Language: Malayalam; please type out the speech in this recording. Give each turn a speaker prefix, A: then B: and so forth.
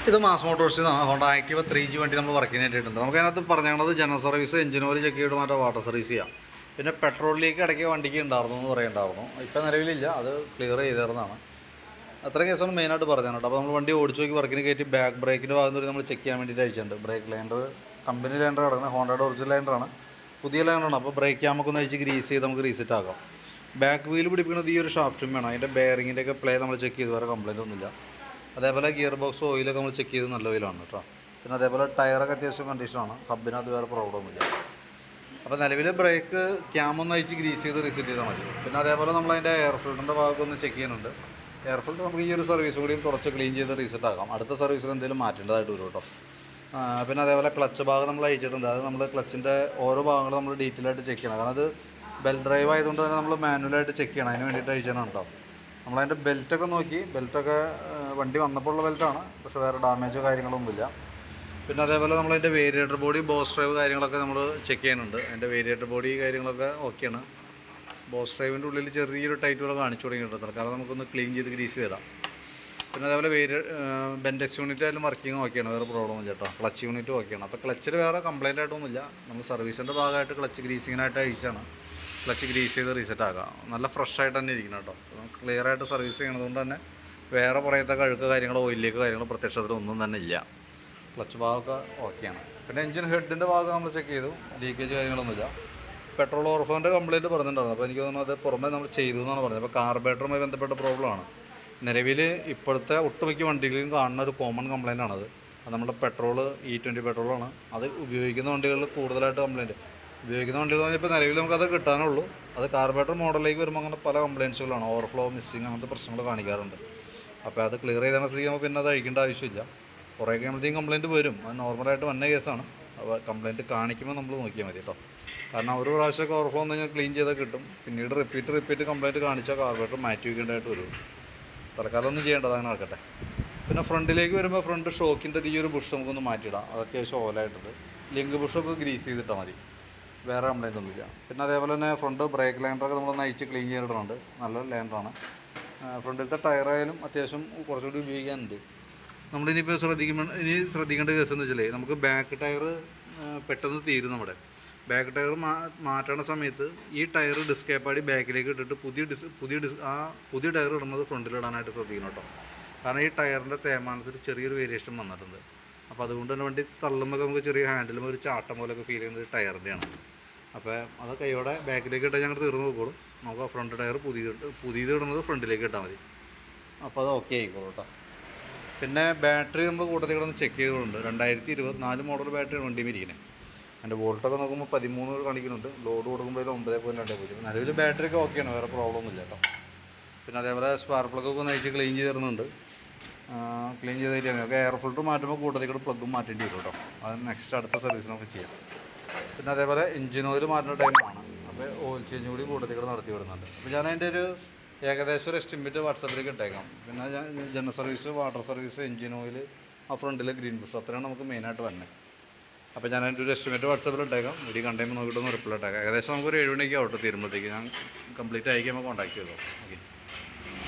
A: ഇത് മാസ് മോട്ടോഴ്സിൽ നിന്നാണ് ഹോണ്ട ആക്റ്റീവ 3G വണ്ടി നമ്മൾ വർക്കിന് വേണ്ടിയിട്ടുണ്ട്. നമുക്ക് അതിനകത്ത് പറഞ്ഞത് general service, engine oil check ചെയ്ത് മാറ്റാം, വാട്ടർ സർവീസ് ചെയ്യാം. പിന്നെ പെട്രോൾ ലീക്ക് ഇടയ്ക്ക് വണ്ടിക്ക് ഉണ്ടായിരുന്നു എന്ന് പറയുന്നുണ്ടായിരുന്നു. ഇപ്പം നിലവിലില്ല, അത് ക്ലിയർ ചെയ്തിരുന്നതാണ്. അത്ര കേസാണ് മെയിനായിട്ട് പറഞ്ഞത് കേട്ടോ. അപ്പോൾ നമ്മൾ വണ്ടി ഓടിച്ച് നോക്കി വർക്കിന് കയറ്റി ബാക്ക് ബ്രേക്കിൻ്റെ ഭാഗം തൊട്ട് നമ്മൾ ചെക്ക് ചെയ്യാൻ വേണ്ടിയിട്ട് അയച്ചിട്ടുണ്ട്. ബ്രേക്ക് ലൈൻഡർ കമ്പനി ലൈൻഡർ കിടക്കുന്നത് ഹോണ്ടയുടെ ഒറിജിനൽ ലൈൻഡറാണ്, പുതിയ ലൈൻഡറാണ്. അപ്പോൾ ബ്രേക്ക് ക്യാമൊക്കെ ഒന്ന് അഴിച്ച് ഗ്രീസ് ചെയ്ത് നമുക്ക് റീസെറ്റ് ആക്കാം. ബാക്ക് വീൽ പിടിപ്പിക്കുന്നത് ഈ ഒരു ഷാഫ്റ്റും വേണം. അതിൻ്റെ ബെയറിങ്ങിൻ്റെ ഒക്കെ പ്ലേ നമ്മൾ ചെക്ക് ചെയ്ത് വേറെ കംപ്ലയിൻ്റ് ഒന്നുമില്ല. അതേപോലെ ഗിയർ ബോക്സ് ഓയിലൊക്കെ നമ്മൾ ചെക്ക് ചെയ്ത് നല്ല ഓയിലാണ് കേട്ടോ. പിന്നെ അതേപോലെ ടയറൊക്കെ അത്യാവശ്യം കണ്ടീഷനാണ്, ഹബിനകത്ത് വേറെ പ്രോബ്ലം ഒന്നുമില്ല. അപ്പോൾ നിലവിൽ ബ്രേക്ക് ക്യാമൊന്ന് അഴിച്ച് ഗ്രീസ് ചെയ്ത് റീസെറ്റ് ചെയ്താൽ മതി. പിന്നെ അതേപോലെ നമ്മളതിൻ്റെ എയർ ഫിൽറ്ററിൻ്റെ ഭാഗമൊക്കെ ഒന്ന് ചെക്ക് ചെയ്യുന്നുണ്ട്. എയർ ഫിൽറ്റർ നമുക്ക് ഈ ഒരു സർവീസ് കൂടിയും തുടച്ച് ക്ലീൻ ചെയ്ത് റീസെറ്റ് ആക്കാം. അടുത്ത സർവീസിൽ എന്തെങ്കിലും മാറ്റേണ്ടതായിട്ട് വരും കേട്ടോ. പിന്നെ അതേപോലെ ക്ലച്ച് ഭാഗം നമ്മൾ അയച്ചിട്ടുണ്ട്. അത് നമ്മൾ ക്ലച്ചിൻ്റെ ഓരോ ഭാഗങ്ങളും നമ്മൾ ഡീറ്റെയിൽ ആയിട്ട് ചെക്ക് ചെയ്യണം. കാരണം അത് ബെൽറ്റ് ഡ്രൈവ് ആയതുകൊണ്ട് തന്നെ നമ്മൾ മാനുവലായിട്ട് ചെക്ക് ചെയ്യണം. അതിന് വേണ്ടിയിട്ട് അയച്ചാണ് കേട്ടോ. നമ്മളതിൻ്റെ ബെൽറ്റൊക്കെ നോക്കി, ബെൽറ്റൊക്കെ വണ്ടി വന്നപ്പോൾ ഉള്ള ബെൽറ്റാണ്, പക്ഷേ വേറെ ഡാമേജോ കാര്യങ്ങളൊന്നുമില്ല. പിന്നെ അതേപോലെ നമ്മളതിൻ്റെ വേരിയേറ്റർ ബോഡി, ബോസ് ഡ്രൈവ് കാര്യങ്ങളൊക്കെ നമ്മൾ ചെക്ക് ചെയ്യുന്നുണ്ട്. അതിൻ്റെ വേരിയേറ്റർ ബോഡി കാര്യങ്ങളൊക്കെ ഓക്കെയാണ്. ബോസ് ഡ്രൈവിൻ്റെ ഉള്ളിൽ ചെറിയൊരു ടൈറ്റുകൾ കാണിച്ചു തുടങ്ങിയിട്ടുണ്ട്. കാരണം നമുക്കൊന്ന് ക്ലീൻ ചെയ്ത് ഗ്രീസ് ചെയ്താം. പിന്നെ അതേപോലെ ബെൻഡെക്സ് യൂണിറ്റ് ആയാലും വർക്കിംഗ് ഓക്കെയാണ്, വേറെ പ്രോബ്ലം ഇല്ല കേട്ടോ. ക്ലച്ച് യൂണിറ്റ് ഓക്കെയാണ്. അപ്പോൾ ക്ലച്ചിൽ വേറെ കംപ്ലയിൻ്റ് ആയിട്ടൊന്നുമില്ല. നമ്മൾ സർവീസിൻ്റെ ഭാഗമായിട്ട് ക്ലച്ച് ഗ്രീസിങ്ങിനായിട്ട് അഴിച്ചാണ്. ക്ലച്ച് ഗ്രീസ് ചെയ്ത് റീസെറ്റ് ആക്കാം. നല്ല ഫ്രഷ് ആയിട്ട് തന്നെ ഇരിക്കണം കേട്ടോ. ക്ലിയർ ആയിട്ട് സർവീസ് ചെയ്യണതുകൊണ്ട് തന്നെ വേറെ പുറത്തെ കഴുക്ക് കാര്യങ്ങളോ ഓയിലേക്ക് കാര്യങ്ങളോ പ്രത്യക്ഷത്തിലൊന്നും തന്നെ ഇല്ല. ക്ലച്ച് ഭാഗമൊക്കെ ഓക്കെയാണ്. പിന്നെ എഞ്ചിൻ ഹെഡിൻ്റെ ഭാഗം നമ്മൾ ചെക്ക് ചെയ്തു, ലീക്കേജ് കാര്യങ്ങളൊന്നുമില്ല. പെട്രോൾ ഓവർഫ്ലോൻ്റെ കംപ്ലയിൻറ്റ് പറഞ്ഞിട്ടുണ്ടായിരുന്നു. അപ്പോൾ എനിക്ക് തോന്നുന്നു അത് പുറമേ നമ്മൾ ചെയ്തു എന്നാണ് പറഞ്ഞത്. അപ്പോൾ കാർബറേറ്ററുമായി ബന്ധപ്പെട്ട പ്രോബ്ലമാണ്. നിലവിൽ ഇപ്പോഴത്തെ ഒട്ടുമിക്ക വണ്ടികളിലും കാണുന്ന ഒരു കോമൺ കംപ്ലയിൻ്റ് ആണത്. അത് നമ്മുടെ പെട്രോൾ E20 പെട്രോളാണ്. അത് ഉപയോഗിക്കുന്ന വണ്ടികളിൽ കൂടുതലായിട്ട് കംപ്ലയിൻറ്റ്. ഉപയോഗിക്കുന്ന വണ്ടികൾ എന്ന് പറഞ്ഞാൽ ഇപ്പോൾ നിലവിൽ നമുക്കത് കിട്ടാനുള്ളൂ. അത് കാർബറേറ്റർ മോഡലിലേക്ക് വരുമ്പോൾ അങ്ങനെ പല കംപ്ലയിൻസുകളാണ്, ഓവർഫ്ലോ, മിസ്സിങ്, അങ്ങനത്തെ പ്രശ്നങ്ങൾ കാണിക്കാറുണ്ട്. അപ്പോൾ അത് ക്ലിയർ ചെയ്താൽ സ്ഥിതിക്കുമ്പോൾ പിന്നെ അത് അഴിക്കേണ്ട ആവശ്യമില്ല. കുറേ കഴിയുമ്പോഴത്തേക്കും കംപ്ലയിൻറ്റ് വരും. അത് നോർമലായിട്ട് വന്ന കേസാണ്. അപ്പോൾ കംപ്ലയിൻറ്റ് കാണിക്കുമ്പോൾ നമ്മൾ നോക്കിയാൽ മതി കേട്ടോ. കാരണം ഒരു പ്രാവശ്യമൊക്കെ ഓവർഫ്ലോ എന്ന് കഴിഞ്ഞാൽ ക്ലീൻ ചെയ്താൽ കിട്ടും. പിന്നീട് റിപ്പീറ്റ് കംപ്ലയിൻറ്റ് കാണിച്ചാൽ കാർബറേറ്റർ മാറ്റി വയ്ക്കേണ്ടതായിട്ട് വരും. തൽക്കാലം ഒന്നും ചെയ്യേണ്ടത്, അങ്ങനെ നടക്കട്ടെ. പിന്നെ ഫ്രണ്ടിലേക്ക് വരുമ്പോൾ ഫ്രണ്ട് ഷോക്കിൻ്റെ ഈ ഒരു ബുഷ് നമുക്കൊന്ന് മാറ്റിയിടാം. അത് അത്യാവശ്യം ഓലായിട്ടുണ്ട്. ലിങ്ക് ബുഷൊക്കെ ഗ്രീസ് ചെയ്തിട്ടാൽ മതി, വേറെ കംപ്ലയിൻ്റ് ഒന്നുമില്ല. പിന്നെ അതേപോലെ തന്നെ ഫ്രണ്ട് ബ്രേക്ക് ലൈൻഡറൊക്കെ നമ്മളൊന്ന് അഴിച്ച് ക്ലീൻ ചെയ്തിടുന്നുണ്ട്. നല്ല ലൈൻഡറാണ്. ഫ്രണ്ടിലത്തെ ടയറായാലും അത്യാവശ്യം കുറച്ചുകൂടി ഉപയോഗിക്കാനുണ്ട്. നമ്മളിനിപ്പോൾ ശ്രദ്ധിക്കേണ്ട കേസ് എന്ന് വെച്ചാൽ നമുക്ക് ബാക്ക് ടയർ പെട്ടെന്ന് തീരും. നമ്മുടെ ബാക്ക് ടയർ മാറ്റണ സമയത്ത് ഈ ടയർ ഡിസ്കേപ്പാടി ബാക്കിലേക്ക് ഇട്ടിട്ട് പുതിയ ടയർ ഇടുന്നത് ഫ്രണ്ടിലിടാനായിട്ട് ശ്രദ്ധിക്കണം കേട്ടോ. കാരണം ഈ ടയറിൻ്റെ തേയ്മാനത്തിൽ ചെറിയൊരു വേരിയേഷൻ വന്നിട്ടുണ്ട്. അപ്പോൾ അതുകൊണ്ട് തന്നെ വണ്ടി തള്ളുമ്പോൾ നമുക്ക് ചെറിയ ഹാൻഡിലും ഒരു ചാട്ടം പോലെയൊക്കെ ഫീൽ ചെയ്യുന്നത് ടയറിൻ്റെയാണ്. അപ്പോൾ അത് കൈയോടെ ബാക്കിലേക്ക് ഇട്ടാൽ ഞങ്ങൾ തീർന്നു നോക്കോളും. നമുക്ക് ഫ്രണ്ട് ടയർ പുതിയത് ഇടുന്നത് ഫ്രണ്ടിലേക്ക് ഇട്ടാൽ മതി. അപ്പോൾ അത് ഓക്കെ ആയിക്കോളൂ കേട്ടോ. പിന്നെ ബാറ്ററി നമ്മൾ കൂട്ടത്തിൽ കിടന്ന് ചെക്ക് ചെയ്തിട്ടുണ്ട്. 2024 മോഡൽ ബാറ്ററി വണ്ടിയും ഇരിക്കുന്നത്. അതിൻ്റെ വോൾട്ടൊക്കെ നോക്കുമ്പോൾ 13 കാണിക്കുന്നുണ്ട്. ലോഡ് കൊടുക്കുമ്പോൾ 9.20. നിലവിൽ ബാറ്ററിയൊക്കെ ഓക്കെയാണ്, വേറെ പ്രോബ്ലം ഒന്നുമില്ല കേട്ടോ. പിന്നെ അതേപോലെ സ്പാർക്ക് പ്ലഗൊക്കെ ഒന്ന് അഴിച്ച് ക്ലീൻ ചെയ്ത് തരുന്നുണ്ട്. ക്ലീൻ ചെയ്തിട്ട് നമുക്ക് എയർ ഫിൽറ്റർ മാറ്റുമ്പോൾ കൂട്ടത്തിൽ പ്ലഗും മാറ്റേണ്ടി വരും കേട്ടോ. അത് നെക്സ്റ്റ് അടുത്ത സർവീസ് നമുക്ക് ചെയ്യാം. പിന്നെ അതേപോലെ എഞ്ചിൻ ഓയിൽ മാറ്റുന്ന ടൈമാണ്. അപ്പോൾ ഓയിൽ ചേഞ്ച് കൂടി കൂട്ടത്തിൽ നടത്തി വിടുന്നുണ്ട്. അപ്പോൾ ഞാൻ അതിൻ്റെ ഒരു ഏകദേശം ഒരു എസ്റ്റിമേറ്റ് വാട്സാപ്പിലേക്ക് ഇട്ടേക്കാം. പിന്നെ general service, water service, engine oil, ആ ഫ്രണ്ടിലെ ഗ്രീൻ ബുഷ്, അത്രയാണ് നമുക്ക് മെയിനായിട്ട് വരുന്നത്. അപ്പോൾ ഞാൻ അതിൻ്റെ ഒരു എസ്റ്റിമേറ്റ് വാട്സാപ്പിൽ ഇട്ടേക്കാം. വീഡിയോ കണ്ടെയ്മർ നോക്കിയിട്ടൊന്ന് റിപ്ലൈ ഇട്ടേക്കാം. ഏകദേശം നമുക്കൊരു 7 മണിക്ക് ഔട്ട് തീരുമ്പോഴത്തേക്ക് ഞാൻ കംപ്ലീറ്റ് അയക്കുമ്പോൾ കോൺടാക്ട് ചെയ്തോ. ഓക്കെ.